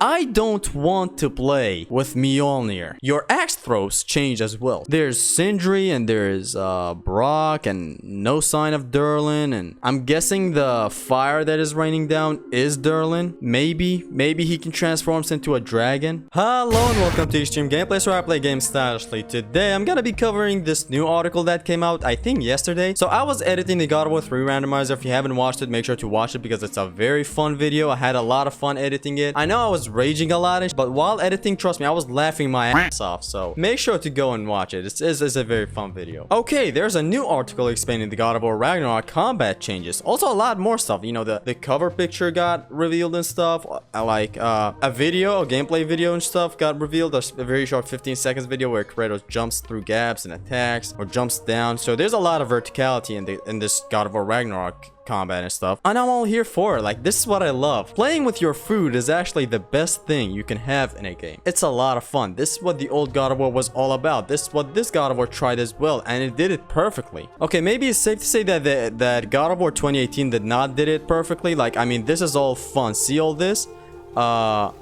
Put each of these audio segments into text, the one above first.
I don't want to play with Mjolnir. Your axe throws change as well. There's Sindri and there's Brock and no sign of Durlin, and I'm guessing the fire that is raining down is Durlin. Maybe he can transform into a dragon. Hello and welcome to Extreme Gameplays, where I play games stylishly. Today I'm gonna be covering this new article that came out, I think yesterday. So I was editing the God of War 3 randomizer. If you haven't watched it, make sure to watch it because it's a very fun video. I had a lot of fun editing it. I know I was raging a lot, but while editing, trust me, I was laughing my ass off. So make sure to go and watch it. It's a very fun video. Okay, there's a new article explaining the God of War Ragnarok combat changes. Also a lot more stuff. You know, the cover picture got revealed and stuff. Like a gameplay video and stuff got revealed. A very short 15 seconds video where Kratos jumps through gaps and attacks or jumps down. So there's a lot of verticality in this God of War Ragnarok combat and stuff, and I'm all here for it. Like, this is what I love. Playing with your food is actually the best thing you can have in a game. It's a lot of fun. This is what the old God of War was all about. This is what this God of War tried as well, and it did it perfectly. Okay, maybe it's safe to say that that God of War 2018 did not did it perfectly. Like, I mean, this is all fun. See all this? The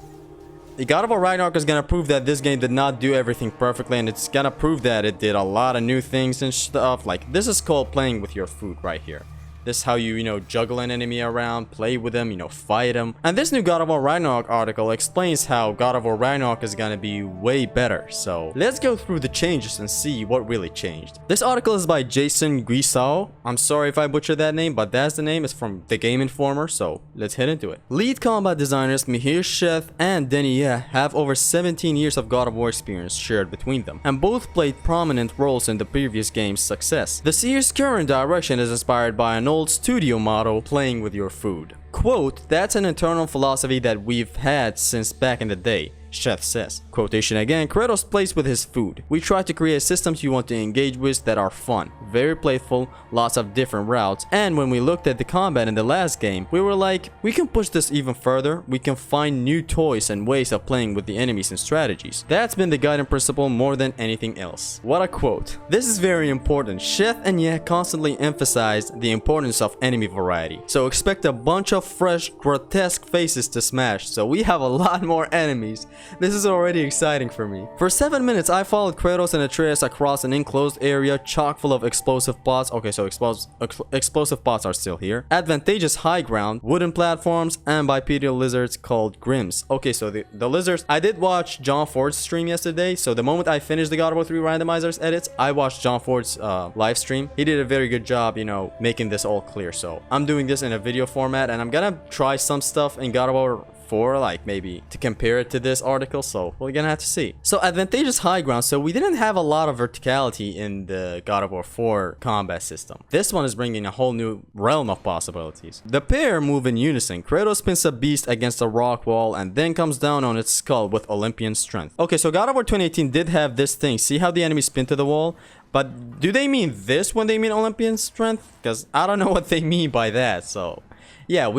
God of War Ragnarok is gonna prove that this game did not do everything perfectly, and it's gonna prove that it did a lot of new things and stuff. Like, this is called playing with your food right here. This is how you juggle an enemy around, play with them, fight them. And this new God of War Ragnarok article explains how God of War Ragnarok is gonna be way better. So let's go through the changes and see what really changed. This article is by Jason Guisao. I'm sorry if I butchered that name, but that's the name. It's from the Game Informer, so let's head into it. Lead combat designers Mihir Sheth and Denny Ye have over 17 years of God of War experience shared between them, and both played prominent roles in the previous game's success. The series' current direction is inspired by an old studio motto, playing with your food. Quote, "That's an internal philosophy that we've had since back in the day," Sheth says. Quotation again, "Kratos plays with his food. We try to create systems you want to engage with that are fun, very playful, lots of different routes, and when we looked at the combat in the last game, we were like, we can push this even further. We can find new toys and ways of playing with the enemies and strategies. That's been the guiding principle more than anything else." What a quote. This is very important. Sheth and Ye constantly emphasized the importance of enemy variety. So expect a bunch of fresh, grotesque faces to smash, so we have a lot more enemies. This is already exciting for me. For 7 minutes, I followed Kratos and Atreus across an enclosed area chock full of explosive pods. Okay, so explosive pods are still here. Advantageous high ground, wooden platforms, and bipedal lizards called Grims. Okay, so the lizards. I did watch John Ford's stream yesterday, so the moment I finished the God of War 3 randomizers edits, I watched John Ford's live stream. He did a very good job, making this all clear. So I'm doing this in a video format, and I'm gonna try some stuff in God of War 4, like maybe to compare it to this article, so we're gonna have to see. So advantageous high ground, so we didn't have a lot of verticality in the God of War 4 combat system. This one is bringing a whole new realm of possibilities. The pair move in unison. Kratos spins a beast against a rock wall and then comes down on its skull with Olympian strength. Okay, so God of War 2018 did have this thing. See how the enemies spin to the wall? But do they mean this when they mean Olympian strength? Because I don't know what they mean by that. So yeah,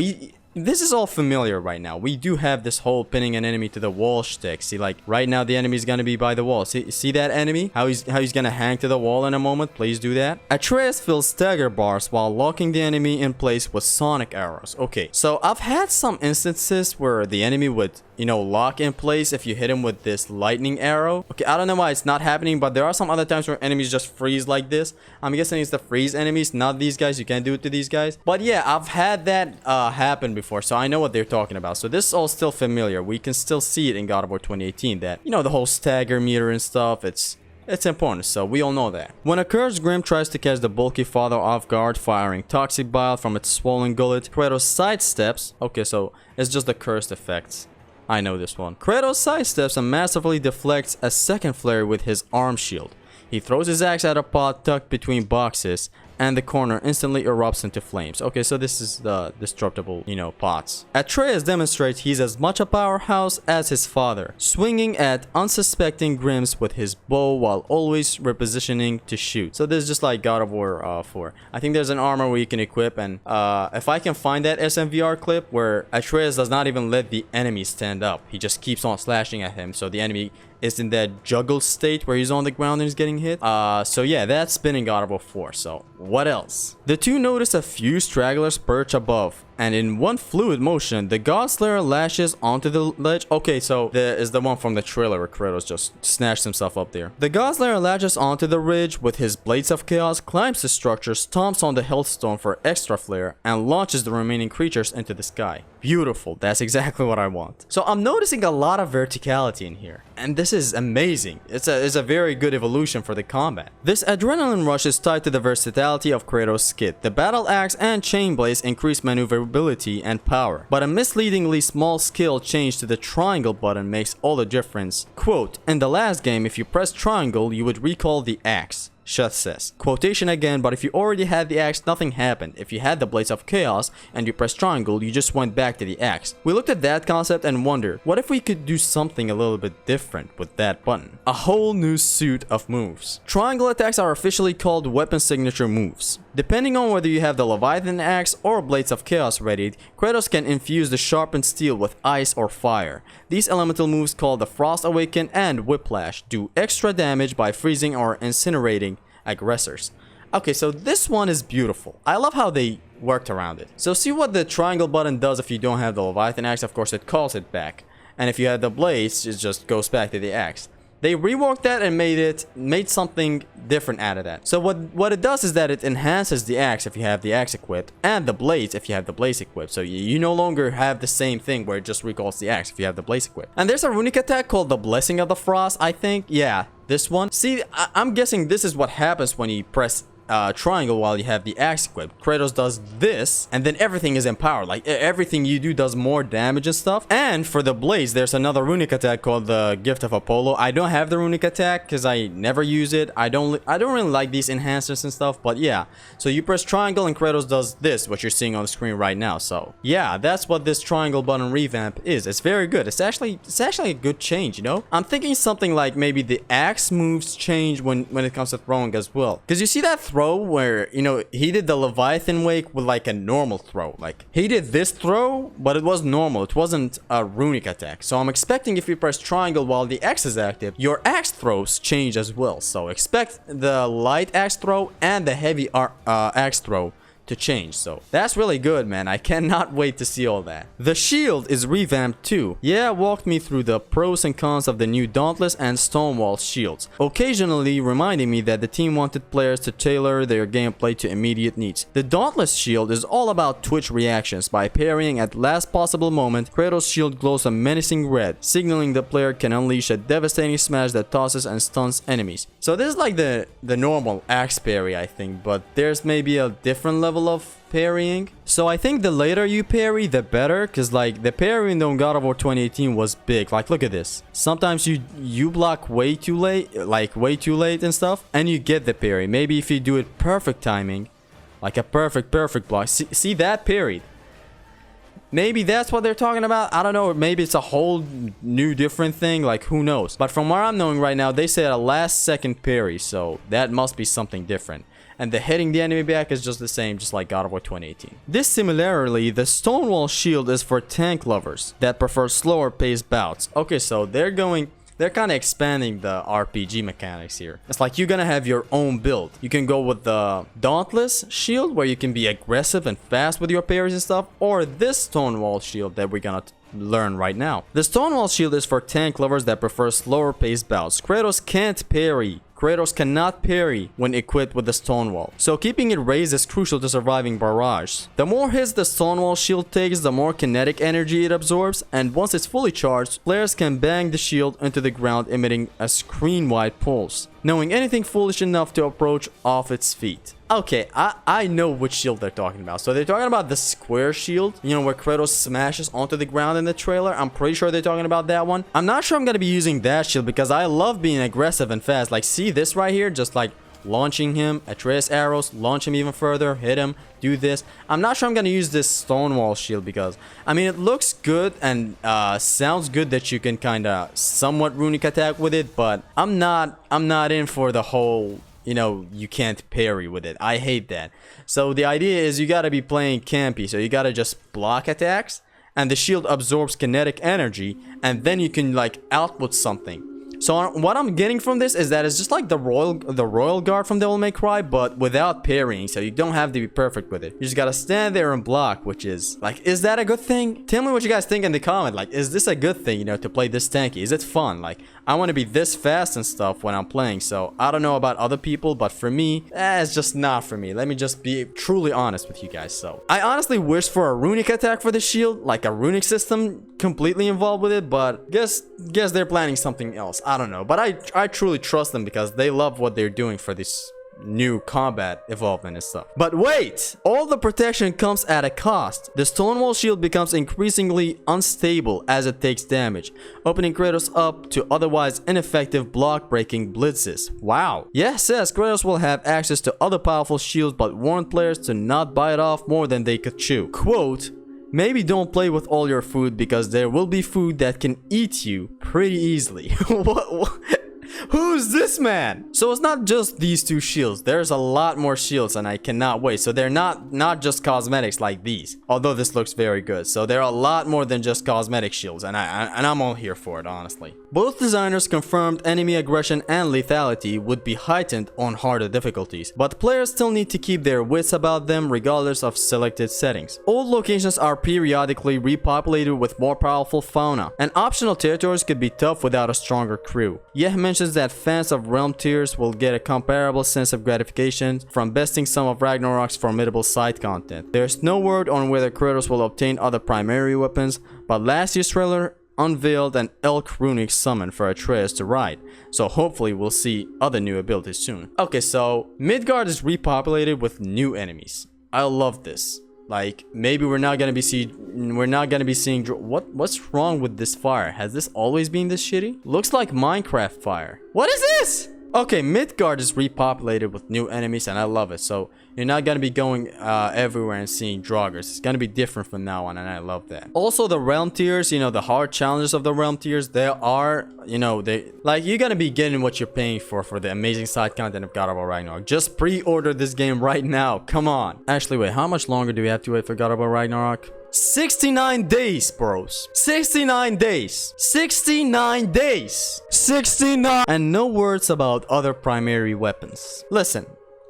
this is all familiar right now. We do have this whole pinning an enemy to the wall shtick. See, like right now the enemy's gonna be by the wall. See that enemy? How he's gonna hang to the wall in a moment? Please do that. Atreus fills stagger bars while locking the enemy in place with sonic arrows. Okay, so I've had some instances where the enemy would lock in place if you hit him with this lightning arrow. Okay, I don't know why it's not happening, but there are some other times where enemies just freeze like this. I'm guessing it's the freeze enemies, not these guys. You can't do it to these guys. But yeah, I've had that happen before, so I know what they're talking about. So this is all still familiar. We can still see it in God of War 2018 that, the whole stagger meter and stuff, it's important, so we all know that. When a cursed Grim tries to catch the bulky father off guard, firing toxic bile from its swollen gullet, Kratos sidesteps. Okay, so it's just the cursed effects. I know this one. Kratos sidesteps and massively deflects a second flare with his arm shield. He throws his axe at a pot tucked between boxes, and the corner instantly erupts into flames. Okay, so this is the destructible, pots. Atreus demonstrates he's as much a powerhouse as his father, swinging at unsuspecting Grims with his bow while always repositioning to shoot. So this is just like God of War 4. I think there's an armor where you can equip, and if I can find that SMVR clip where Atreus does not even let the enemy stand up, he just keeps on slashing at him, so the enemy is in that juggle state where he's on the ground and he's getting hit. So yeah, that's been in God of War 4. So what else? The two notice a few stragglers perch above and in one fluid motion, the Godslayer lashes onto the ledge. Okay, so there is the one from the trailer where Kratos just snatched himself up there. The Godslayer latches onto the ridge with his Blades of Chaos, climbs the structure, stomps on the Health Stone for extra flare, and launches the remaining creatures into the sky. Beautiful, that's exactly what I want. So I'm noticing a lot of verticality in here, and this is amazing. It's a very good evolution for the combat. This adrenaline rush is tied to the versatility of Kratos' kit. The battle axe and chain blades increase maneuverability and power, but a misleadingly small skill change to the triangle button makes all the difference. Quote, in the last game, if you press triangle, you would recall the axe. Shut says. Quotation again, but if you already had the axe, nothing happened. If you had the Blades of Chaos and you pressed triangle, you just went back to the axe. We looked at that concept and wondered, what if we could do something a little bit different with that button? A whole new suite of moves. Triangle attacks are officially called weapon signature moves. Depending on whether you have the Leviathan axe or Blades of Chaos readied, Kratos can infuse the sharpened steel with ice or fire. These elemental moves called the Frost Awaken and Whiplash do extra damage by freezing or incinerating aggressors. Okay, so this one is beautiful. I love how they worked around it. So see what the triangle button does if you don't have the Leviathan axe. Of course, it calls it back. And if you have the blades, it just goes back to the axe. They reworked that and made something different out of that. So what it does is that it enhances the axe if you have the axe equipped, and the blades if you have the blades equipped. So you no longer have the same thing where it just recalls the axe if you have the blades equipped. And there's a runic attack called the Blessing of the Frost, I think. Yeah, this one. See, I'm guessing this is what happens when you press triangle while you have the axe equipped. Kratos does this, and then everything is empowered. Like everything you do does more damage and stuff. And for the blades, there's another runic attack called the Gift of Apollo. I don't have the runic attack because I never use it. I don't really like these enhancers and stuff. But yeah, so you press triangle and Kratos does this, what you're seeing on the screen right now. So yeah, that's what this triangle button revamp is. It's very good. It's actually a good change. You know, I'm thinking something like maybe the axe moves change when it comes to throwing as well. Because you see that throw where, you know, he did the Leviathan wake with like a normal throw. Like he did this throw, but it was normal. It wasn't a runic attack. So I'm expecting if you press triangle while the axe is active, your axe throws change as well. So expect the light axe throw and the heavy axe throw to change. So that's really good, man. I cannot wait to see all that. The shield is revamped too. Yeah, walked me through the pros and cons of the new Dauntless and Stonewall shields, occasionally reminding me that the team wanted players to tailor their gameplay to immediate needs. The Dauntless shield is all about twitch reactions. By parrying at last possible moment, Kratos' shield glows a menacing red, signaling the player can unleash a devastating smash that tosses and stuns enemies. So this is like the normal axe parry, I think, but there's maybe a different level of parrying. So I think the later you parry, the better, because like the parrying on God of War 2018 was big. Like look at this. Sometimes you block way too late, and stuff, and you get the parry. Maybe if you do it perfect timing, like a perfect block. See that parried. Maybe that's what they're talking about. I don't know. Maybe it's a whole new different thing. Like who knows? But from what I'm knowing right now, they said a last second parry, so that must be something different. And the hitting the enemy back is just the same, just like God of War 2018. This similarly, the Stonewall shield is for tank lovers that prefer slower paced bouts. Okay, so they're kind of expanding the RPG mechanics here. It's like you're gonna have your own build. You can go with the Dauntless shield, where you can be aggressive and fast with your parries and stuff, or this Stonewall shield that we're gonna learn right now. The Stonewall shield is for tank lovers that prefer slower paced bouts. Kratos can't parry. Kratos cannot parry when equipped with the Stonewall, so keeping it raised is crucial to surviving barrages. The more hits the Stonewall shield takes, the more kinetic energy it absorbs, and once it's fully charged, players can bang the shield into the ground, emitting a screen-wide pulse, knowing anything foolish enough to approach off its feet. Okay, I know which shield they're talking about. So they're talking about the square shield, you know, where Kratos smashes onto the ground in the trailer. I'm pretty sure they're talking about that one. I'm not sure I'm gonna be using that shield because I love being aggressive and fast. Like, see this right here? Just like launching him, Atreus arrows, launch him even further, hit him, do this. I'm not sure I'm gonna use this Stonewall shield because, I mean, it looks good and sounds good that you can kind of somewhat runic attack with it, but I'm not in for the whole, you know, you can't parry with it. I hate that. So the idea is you gotta be playing campy, so you gotta just block attacks, and the shield absorbs kinetic energy, and then you can like output something. So what I'm getting from this is that it's just like the royal guard from Devil May Cry, but without parrying. So you don't have to be perfect with it. You just gotta stand there and block, which is like, is that a good thing? Tell me what you guys think in the comment. Like, is this a good thing, you know, to play this tanky? Is it fun? Like, I want to be this fast and stuff when I'm playing. So I don't know about other people, but for me, it's just not for me. Let me just be truly honest with you guys. So I honestly wish for a runic attack for the shield, like a runic system completely involved with it, but guess they're planning something else. I don't know, but I truly trust them because they love what they're doing for this new combat evolvement and stuff. But wait, all the protection comes at a cost. The Stonewall shield becomes increasingly unstable as it takes damage, opening Kratos up to otherwise ineffective block breaking blitzes. Wow. Yeah, says Kratos will have access to other powerful shields, but warned players to not bite off more than they could chew. Quote, maybe don't play with all your food because there will be food that can eat you pretty easily. What? Who's this man? So it's not just these two shields. There's a lot more shields and I cannot wait. So they're not just cosmetics like these. Although this looks very good. So there are a lot more than just cosmetic shields and I'm all here for it, honestly. Both designers confirmed enemy aggression and lethality would be heightened on harder difficulties, but players still need to keep their wits about them regardless of selected settings. Old locations are periodically repopulated with more powerful fauna, and optional territories could be tough without a stronger crew. Yeh mentions that fans of Realm tiers will get a comparable sense of gratification from besting some of Ragnarok's formidable side content. There's no word on whether Kratos will obtain other primary weapons, but last year's trailer unveiled an elk runic summon for Atreus to ride, so hopefully we'll see other new abilities soon. Okay, so Midgard is repopulated with new enemies. I love this. Like, maybe we're not gonna be seeing what's wrong with this fire? Has this always been this shitty? Looks like Minecraft fire. What is this? Okay, Midgard is repopulated with new enemies and I love it. So you're not gonna be going everywhere and seeing Draugrs. It's gonna be different from now on and I love that. Also the realm tiers, you know, the hard challenges of the realm tiers, they are, you know, you're gonna be getting what you're paying for the amazing side content of God of War Ragnarok. Just pre-order this game right now. Come on. Actually, wait, how much longer do we have to wait for God of War Ragnarok? 69 days, bros. 69 days. 69 days. 69. And no words about other primary weapons. Listen,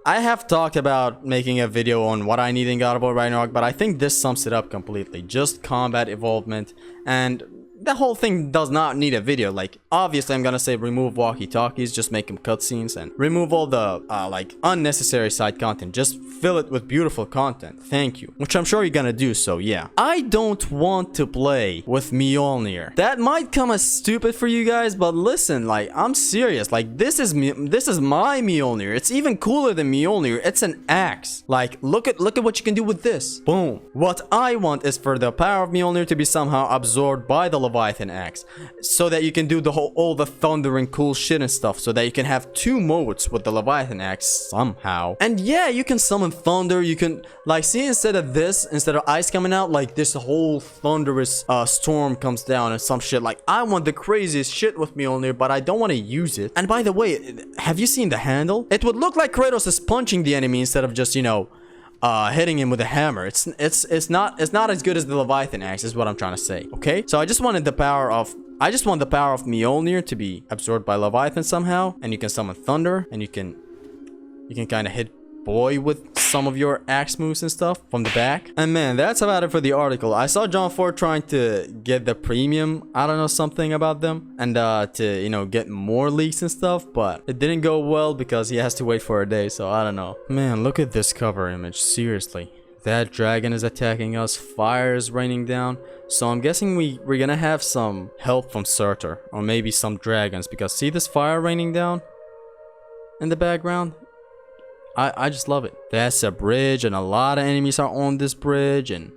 I have talked about making a video on what I need in God of War Ragnarok, but I think this sums it up completely. Just combat evolvement, and the whole thing does not need a video. Like, obviously I'm gonna say remove walkie-talkies, just make them cutscenes, and remove all the like unnecessary side content. Just fill it with beautiful content. Thank you. Which I'm sure you're gonna do, so yeah. I don't want to play with Mjolnir. That might come as stupid for you guys, but listen, like, I'm serious. Like, this is my Mjolnir. It's even cooler than Mjolnir. It's an axe. Like, look at what you can do with this. Boom. What I want is for the power of Mjolnir to be somehow absorbed by the Leviathan axe, so that you can do all the thunder and cool shit and stuff, so that you can have two modes with the Leviathan axe somehow. And yeah, you can summon thunder. You can, like, see, instead of ice coming out, like this whole thunderous storm comes down and some shit. Like, I want the craziest shit with Mjolnir, but I don't want to use it. And by the way, have you seen the handle? It would look like Kratos is punching the enemy instead of just, you know, hitting him with a hammer. It's not as good as the Leviathan axe, is what I'm trying to say. Okay, so I just want the power of Mjolnir to be absorbed by Leviathan somehow, and you can summon thunder, and you can kind of hit boy with some of your axe moves and stuff from the back. And man, that's about it for the article. I saw John Ford trying to get the premium, I don't know, something about them, and to, you know, get more leaks and stuff, but it didn't go well because he has to wait for a day, so I don't know. Man, look at this cover image, seriously. That dragon is attacking us, fire is raining down, so I'm guessing we're gonna have some help from Surtur, or maybe some dragons, because see this fire raining down in the background? I just love it. That's a bridge, and a lot of enemies are on this bridge, and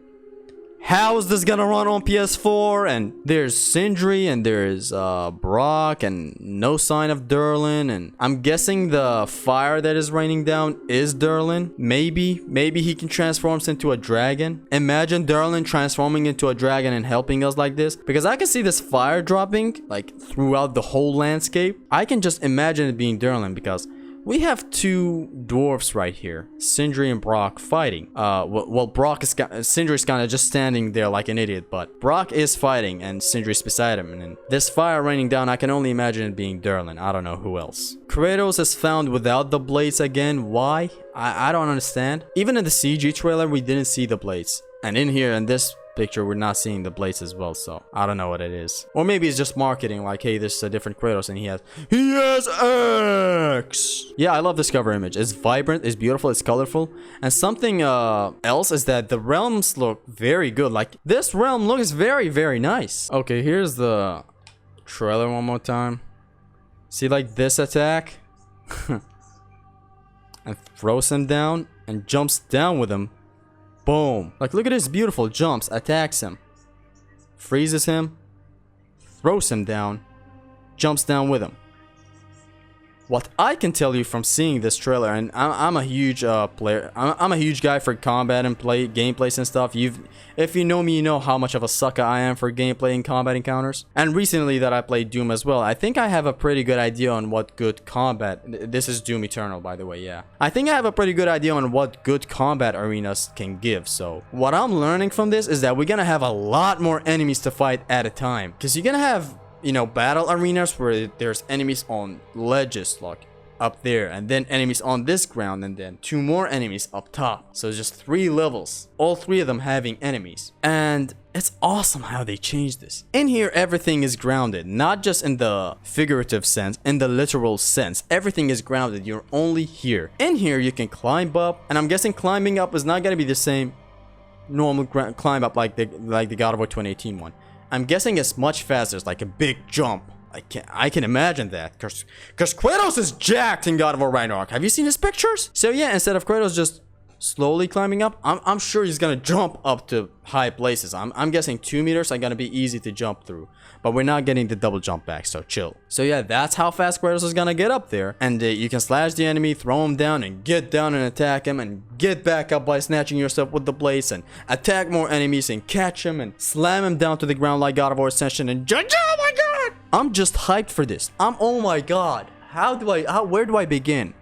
how is this gonna run on PS4? And there's Sindri, and there's Brock, and no sign of Durlin, and I'm guessing the fire that is raining down is Durlin. Maybe he can transform into a dragon. Imagine Durlin transforming into a dragon and helping us like this, because I can see this fire dropping like throughout the whole landscape. I can just imagine it being Durlin, because we have two dwarfs right here, Sindri and Brock, fighting. Well, Sindri's kind of just standing there like an idiot, but Brock is fighting and Sindri's beside him. And this fire raining down, I can only imagine it being Durlin. I don't know who else. Kratos is found without the blades again. Why? I don't understand. Even in the CG trailer, we didn't see the blades. And in here, in this picture, we're not seeing the blades as well, so I don't know what it is. Or maybe it's just marketing, like, hey, this is a different Kratos and he has X. Yeah, I love this cover image. It's vibrant, it's beautiful, it's colorful. And something else is that the realms look very good. Like, this realm looks very, very nice. Okay, here's the trailer one more time. See, like, this attack? And throws him down and jumps down with him. Boom. Like, look at his beautiful jumps. Attacks him. Freezes him. Throws him down. Jumps down with him. What I can tell you from seeing this trailer, and I'm a huge player. I'm a huge guy for combat and gameplays and stuff. If you know me, you know how much of a sucker I am for gameplay and combat encounters. And recently that I played Doom as well, I think I have a pretty good idea on what good combat. This is Doom Eternal, by the way. Yeah, I think I have a pretty good idea on what good combat arenas can give. So what I'm learning from this is that we're gonna have a lot more enemies to fight at a time, because you're gonna have, you know, battle arenas where there's enemies on ledges, like up there, and then enemies on this ground, and then 2 more enemies up top. So it's just 3 levels, all 3 of them having enemies. And it's awesome how they changed this. In here, everything is grounded, not just in the figurative sense, in the literal sense. Everything is grounded. You're only here. In here, you can climb up, and I'm guessing climbing up is not gonna be the same normal climb up like the God of War 2018 one. I'm guessing it's much faster. It's like a big jump. I can imagine that, because Kratos is jacked in God of War Ragnarok. Have you seen his pictures? So yeah, instead of Kratos just slowly climbing up, I'm sure he's gonna jump up to high places. I'm guessing 2 meters are gonna be easy to jump through, but we're not getting the double jump back, so chill. So yeah, that's how fast Kratos is gonna get up there. And you can slash the enemy, throw him down, and get down and attack him, and get back up by snatching yourself with the blades, and attack more enemies, and catch him, and slam him down to the ground like God of War Ascension, and oh my god! I'm just hyped for this. Oh my god. Where do I begin?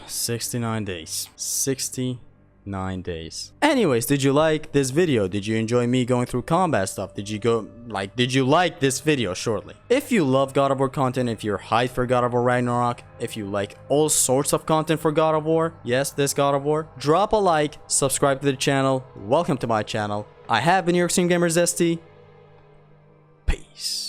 69 days. 69 days. Anyways, did you like this video? Did you enjoy me going through combat stuff? Did you like this video shortly? If you love God of War content, if you're hyped for God of War Ragnarok, if you like all sorts of content for God of War, yes, this God of War, drop a like, subscribe to the channel. Welcome to my channel. I have been your Extreme Gamer Zesty. Peace.